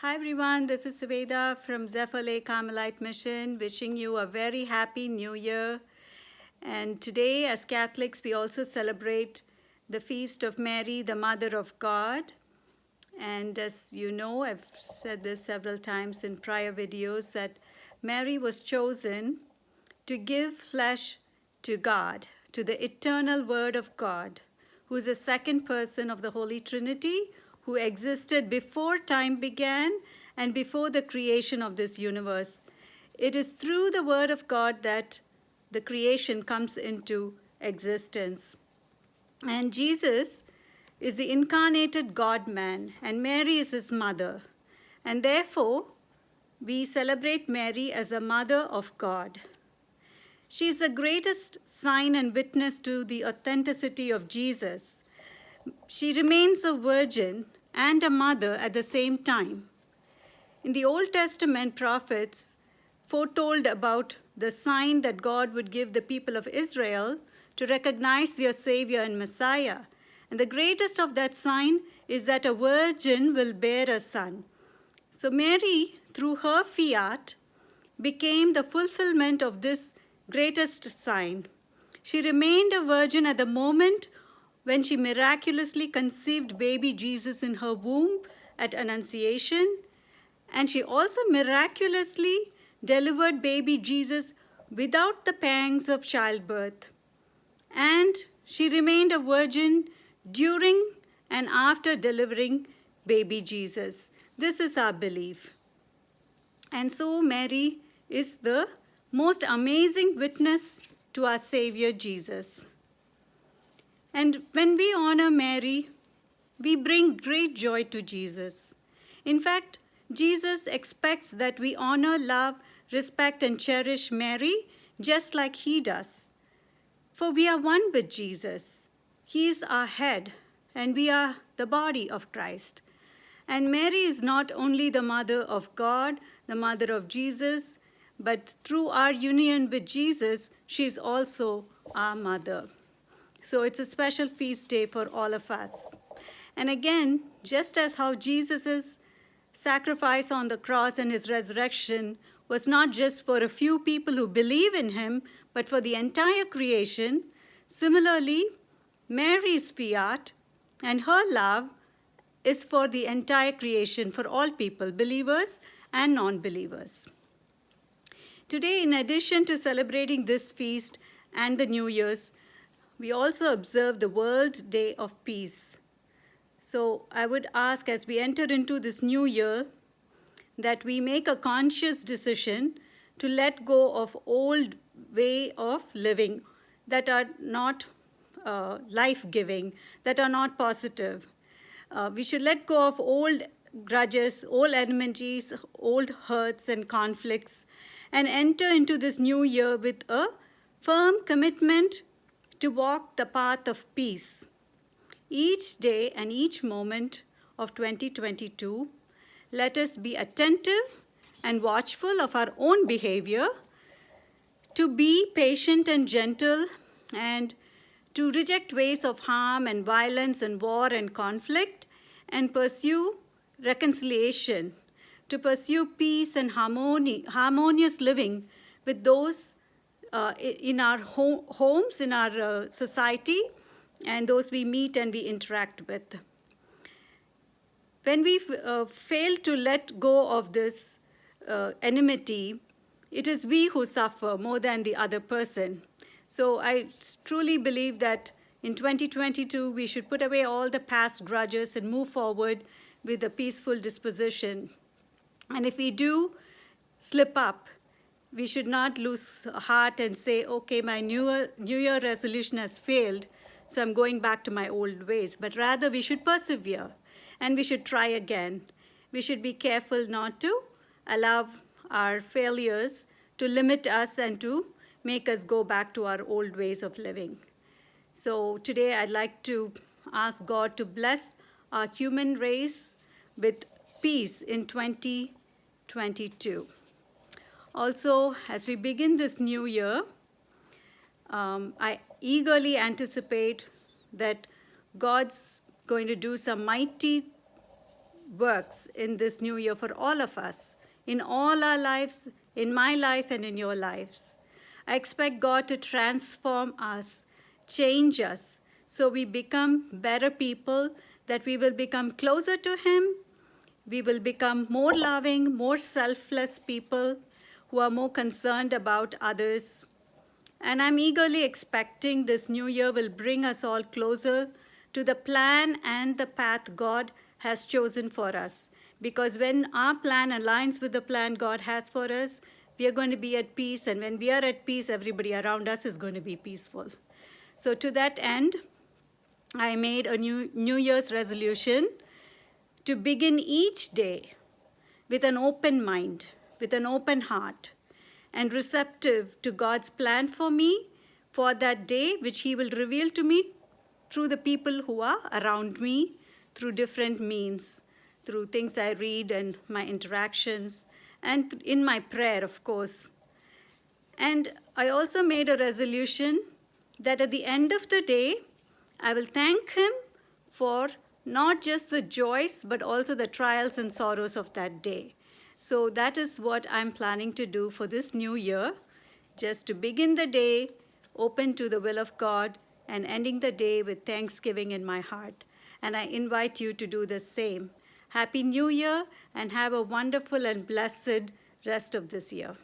Hi everyone, this is Suveda from Zephyr Lake Carmelite Mission, wishing you a very happy new year. And today, as Catholics, we also celebrate the feast of Mary, the Mother of God. And as you know, I've said this several times in prior videos, that Mary was chosen to give flesh to God, to the eternal Word of God, who is the second person of the Holy Trinity, who existed before time began and before the creation of this universe. It is through the Word of God that the creation comes into existence. And Jesus is the incarnated God-man, and Mary is his mother. And therefore, we celebrate Mary as a mother of God. She is the greatest sign and witness to the authenticity of Jesus. She remains a virgin and a mother at the same time. In the Old Testament, prophets foretold about the sign that God would give the people of Israel to recognize their Savior and Messiah. And the greatest of that sign is that a virgin will bear a son. So Mary, through her fiat, became the fulfillment of this greatest sign. She remained a virgin at the moment when she miraculously conceived baby Jesus in her womb at Annunciation, and she also miraculously delivered baby Jesus without the pangs of childbirth. And she remained a virgin during and after delivering baby Jesus. This is our belief. And so Mary is the most amazing witness to our Savior Jesus. And when we honor Mary, we bring great joy to Jesus. In fact, Jesus expects that we honor, love, respect, and cherish Mary just like he does. For we are one with Jesus. He is our head, and we are the body of Christ. And Mary is not only the mother of God, the mother of Jesus, but through our union with Jesus, she is also our mother. So it's a special feast day for all of us. And again, just as how Jesus' sacrifice on the cross and his resurrection was not just for a few people who believe in him, but for the entire creation, similarly, Mary's fiat and her love is for the entire creation, for all people, believers and non-believers. Today, in addition to celebrating this feast and the New Year's, we also observe the World Day of Peace. So I would ask, as we enter into this new year, that we make a conscious decision to let go of old way of living that are not life-giving, that are not positive. We should let go of old grudges, old enmities, old hurts and conflicts, and enter into this new year with a firm commitment to walk the path of peace. Each day and each moment of 2022, let us be attentive and watchful of our own behavior, to be patient and gentle, and to reject ways of harm and violence and war and conflict, and pursue reconciliation, to pursue peace and harmonious living with those in our homes, in our society, and those we meet and we interact with. When we fail to let go of this enmity, it is we who suffer more than the other person. So I truly believe that in 2022, we should put away all the past grudges and move forward with a peaceful disposition. And if we do slip up, we should not lose heart and say, okay, my New Year resolution has failed, so I'm going back to my old ways. But rather, we should persevere, and we should try again. We should be careful not to allow our failures to limit us and to make us go back to our old ways of living. So today, I'd like to ask God to bless our human race with peace in 2022. Also, as we begin this new year, I eagerly anticipate that God's going to do some mighty works in this new year for all of us, in all our lives, in my life and in your lives. I expect God to transform us, change us, so we become better people, that we will become closer to Him, we will become more loving, more selfless people who are more concerned about others. And I'm eagerly expecting this new year will bring us all closer to the plan and the path God has chosen for us. Because when our plan aligns with the plan God has for us, we are going to be at peace. And when we are at peace, everybody around us is going to be peaceful. So to that end, I made a New Year's resolution to begin each day with an open mind, with an open heart, and receptive to God's plan for me for that day, which He will reveal to me through the people who are around me, through different means, through things I read and my interactions, and in my prayer, of course. And I also made a resolution that at the end of the day, I will thank Him for not just the joys, but also the trials and sorrows of that day. So that is what I'm planning to do for this new year, just to begin the day open to the will of God and ending the day with thanksgiving in my heart. And I invite you to do the same. Happy New Year, and have a wonderful and blessed rest of this year.